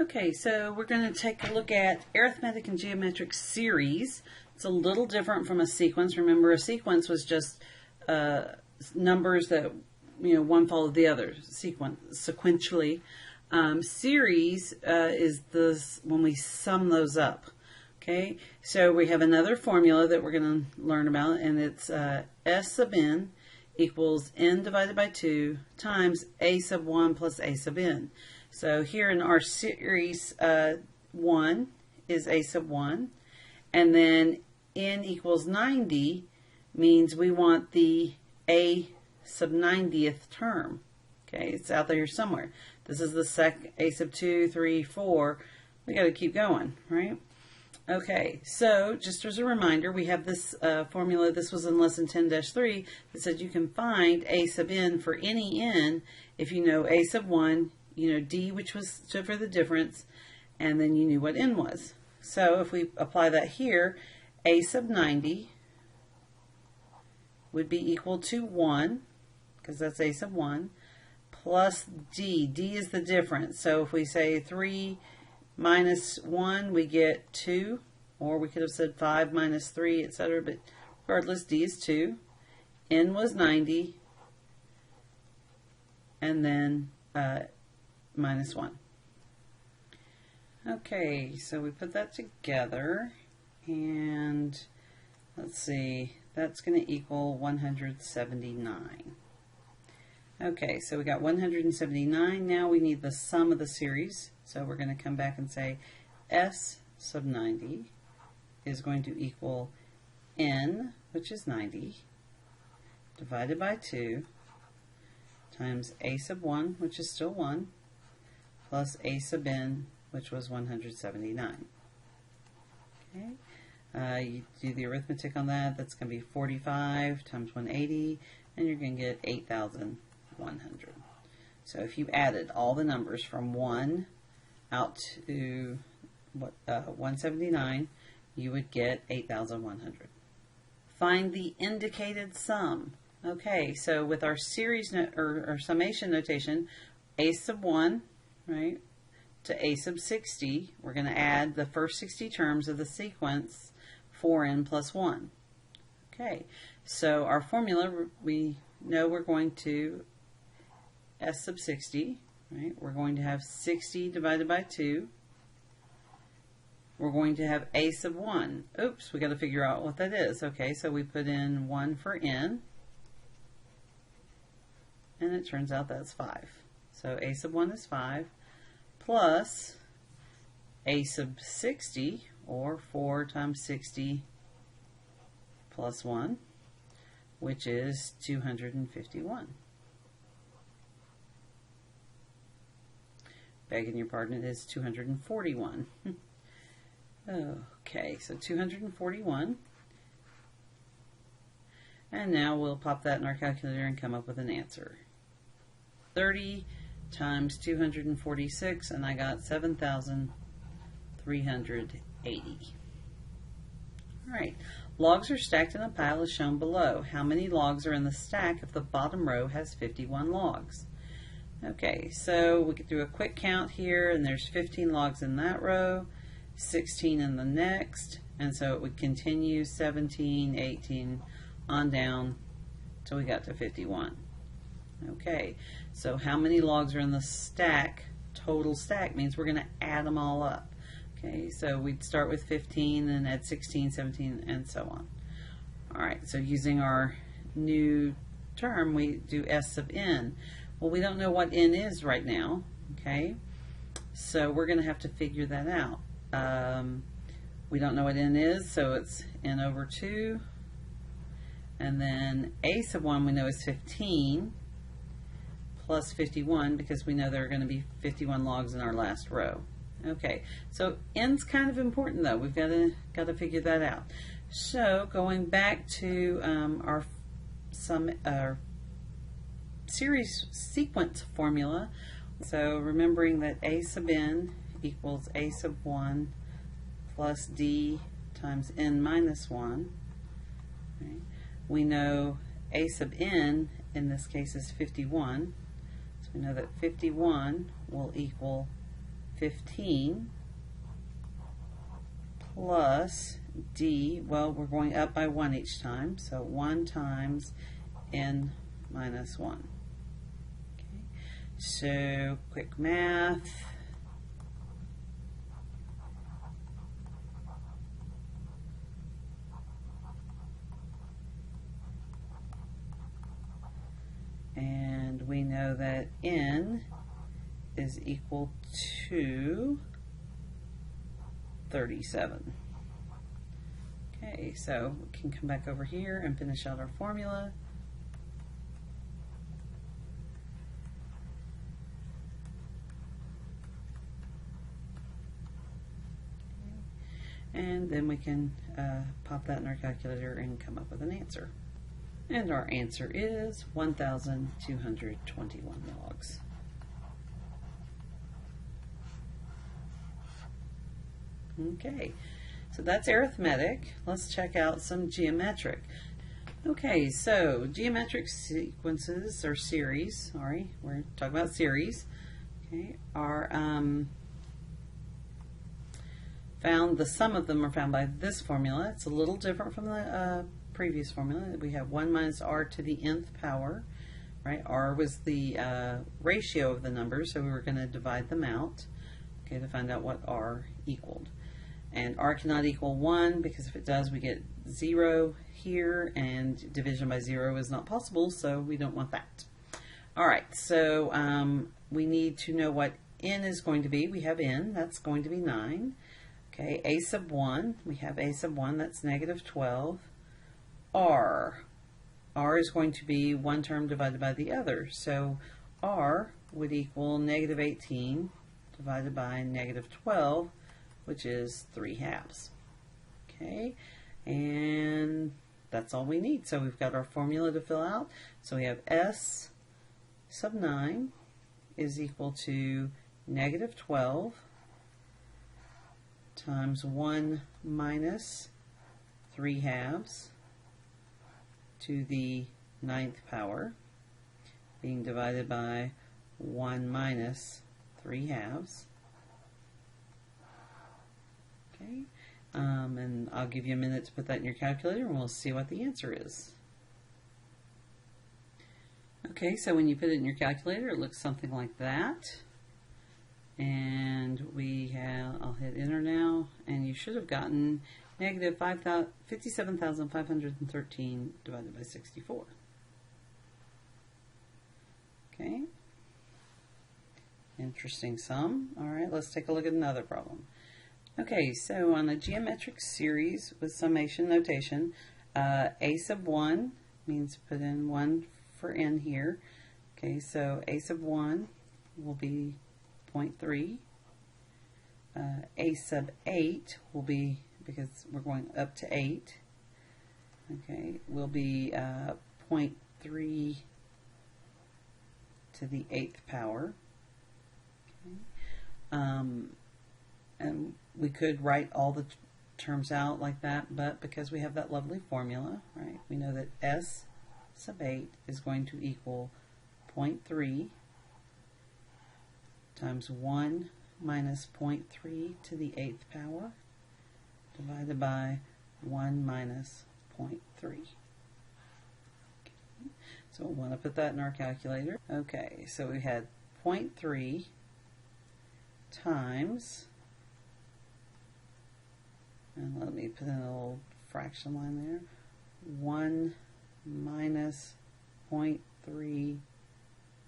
Okay, so we're going to take a look at arithmetic and geometric series. It's a little different from a sequence. Remember, a sequence was just numbers that, one followed the other sequentially. Series is this when we sum those up. Okay, so we have another formula that we're going to learn about, and it's S sub n equals n divided by 2 times a sub 1 plus a sub n. So here in our series, 1 is a sub 1, and then n equals 90 means we want the a sub 90th term. Okay, it's out there somewhere. This is the second, a sub 2, 3, 4. We got to keep going, right? Okay, so just as a reminder, we have this formula. This was in lesson 10-3 that said you can find a sub n for any n if you know a sub 1, you know d, which stood for the difference, and then you knew what n was. So if we apply that here, a sub 90 would be equal to 1, because that's a sub 1, plus d. D is the difference. So if we say 3 minus 1, we get 2, or we could have said 5 minus 3, etc. But regardless, d is 2. N was 90, and then minus 1. Okay, so we put that together, and let's see, that's going to equal 179. Okay, so we got 179. Now we need the sum of the series. So we're going to come back and say S sub 90 is going to equal n, which is 90, divided by 2, times a sub 1, which is still 1, plus a sub n, which was 179. Okay, you do the arithmetic on that. That's going to be 45 times 180, and you're going to get 8,100. So if you added all the numbers from 1 out to 179, you would get 8,100. Find the indicated sum. Okay, so with our series or summation notation, a sub 1, right, to a sub 60, we're going to add the first 60 terms of the sequence 4n plus 1. Okay, so our formula, we know we're going to S sub 60, right? We're going to have 60 divided by 2. We're going to have a sub 1. Oops, we got to figure out what that is. Okay, so we put in 1 for n, and it turns out that's 5. So a sub 1 is 5, plus a sub 60, or 4 times 60 plus 1, which is 251. Begging your pardon, it is 241. Okay, so 241. And now we'll pop that in our calculator and come up with an answer. 30 times 246, and I got 7,380. All right, logs are stacked in a pile as shown below. How many logs are in the stack if the bottom row has 51 logs? Okay, so we could do a quick count here, and there's 15 logs in that row, 16 in the next, and so it would continue 17, 18, on down till we got to 51. Okay, so how many logs are in the stack? Total stack means we're going to add them all up. Okay, so we'd start with 15 and add 16, 17, and so on. All right, so using our new term, we do S sub n. Well, we don't know what n is right now, okay? So we're going to have to figure that out. We don't know what n is, so it's n over 2. And then a sub 1 we know is 15 plus 51, because we know there are going to be 51 logs in our last row. Okay, so n's kind of important though. We've got to figure that out. So going back to our series sequence formula, so remembering that a sub n equals a sub 1 plus d times n minus 1. Okay. We know a sub n in this case is 51, so we know that 51 will equal 15 plus d, well, we're going up by 1 each time, so 1 times n minus 1. Okay. So, quick math. And we know that n is equal to 37. Okay, so we can come back over here and finish out our formula. And then we can pop that in our calculator and come up with an answer. And our answer is 1,221 logs. Okay, so that's arithmetic. Let's check out some geometric. Okay, so geometric sequences or series, sorry, we're talking about series, okay, are found, the sum of them are found by this formula. It's a little different from the previous formula. We have 1 minus r to the nth power, right? R was the ratio of the numbers, so we were going to divide them out, okay, to find out what r equaled. And r cannot equal 1 because if it does, we get 0 here, and division by 0 is not possible, so we don't want that. All right, so we need to know what n is going to be. We have n, that's going to be 9. Okay, a sub 1, we have a sub 1, that's negative 12. R is going to be one term divided by the other, so r would equal negative 18 divided by negative 12, which is 3/2. Okay, and that's all we need. So we've got our formula to fill out. So we have s sub 9 is equal to negative 12 times 1 minus 3/2 to the 9th power, being divided by 1 minus 3/2. Okay, and I'll give you a minute to put that in your calculator and we'll see what the answer is. Okay, so when you put it in your calculator, it looks something like that. And we have, I'll hit enter now, and you should have gotten negative 57,513 divided by 64. Okay, interesting sum. All right, let's take a look at another problem. Okay, so on a geometric series with summation notation, a sub 1 means put in 1 for n here. Okay, so a sub 1 will be 0.3. A sub 8 will be, because we're going up to 8, okay, will be 0.3 to the 8th power. Okay. And we could write all the terms out like that, but because we have that lovely formula, right, we know that s sub 8 is going to equal 0.3 times 1 minus 0.3 to the 8th power divided by 1 minus 0.3. Okay. So we'll want to put that in our calculator. Okay, so we had 0.3 times, and let me put in a little fraction line there, 1 minus 0.3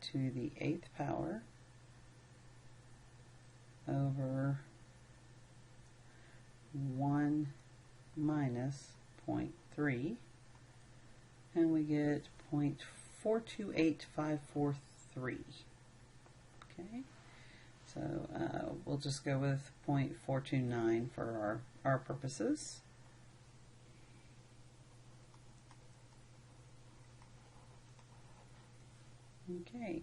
to the 8th power over 1 minus 0.3, and we get 0.428543. Okay, so we'll just go with 0.429 for our purposes. Okay.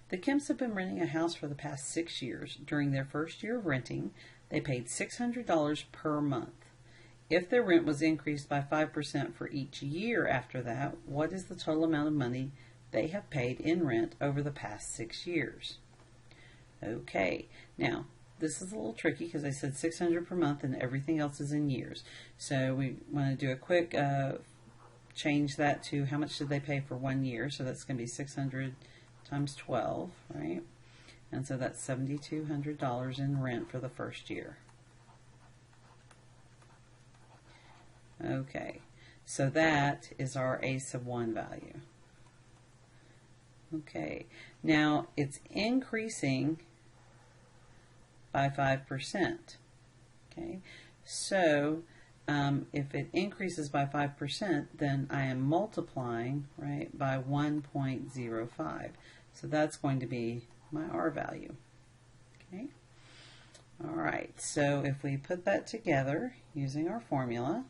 The Kemps have been renting a house for the past 6 years. During their first year of renting, they paid $600 per month. If their rent was increased by 5% for each year after that, what is the total amount of money they have paid in rent over the past 6 years? Okay, now this is a little tricky because I said $600 per month and everything else is in years. So we want to do a quick change that to how much did they pay for 1 year. So that's going to be 600 times 12, right? And so that's $7,200 in rent for the first year. Okay, so that is our A sub 1 value. Okay, now it's increasing by 5%. Okay, so if it increases by 5%, then I am multiplying, right, by 1.05. So that's going to be my R value. Okay. All right, so if we put that together using our formula,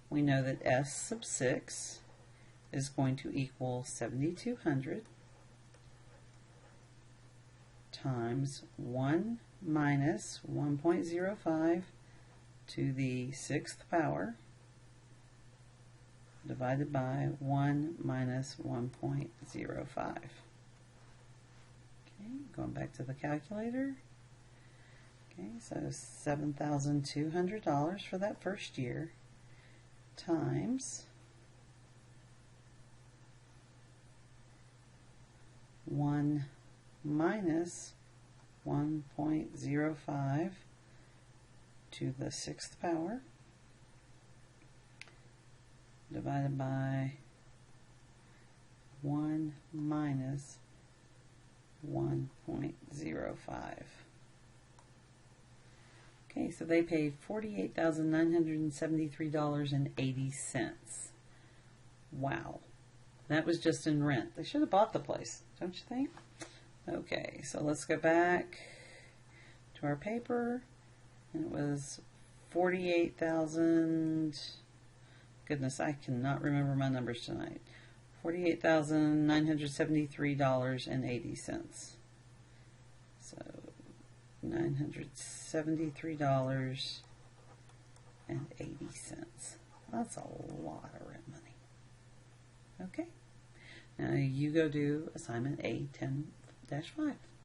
we know that S sub 6 is going to equal 7,200 times 1 minus 1.05 to the 6th power divided by 1 minus 1.05. Okay, going back to the calculator. Okay, so $7,200 for that first year times 1 minus 1.05 to the 6th power divided by 1 minus 1.05. Okay, so they paid $48,973.80. Wow. That was just in rent. They should have bought the place, don't you think? Okay, so let's go back to our paper. And it was 48,000. Goodness, I cannot remember my numbers tonight. $48,973.80. So $973.80. That's a lot of rent money. Okay. Now you go do assignment A 10-5.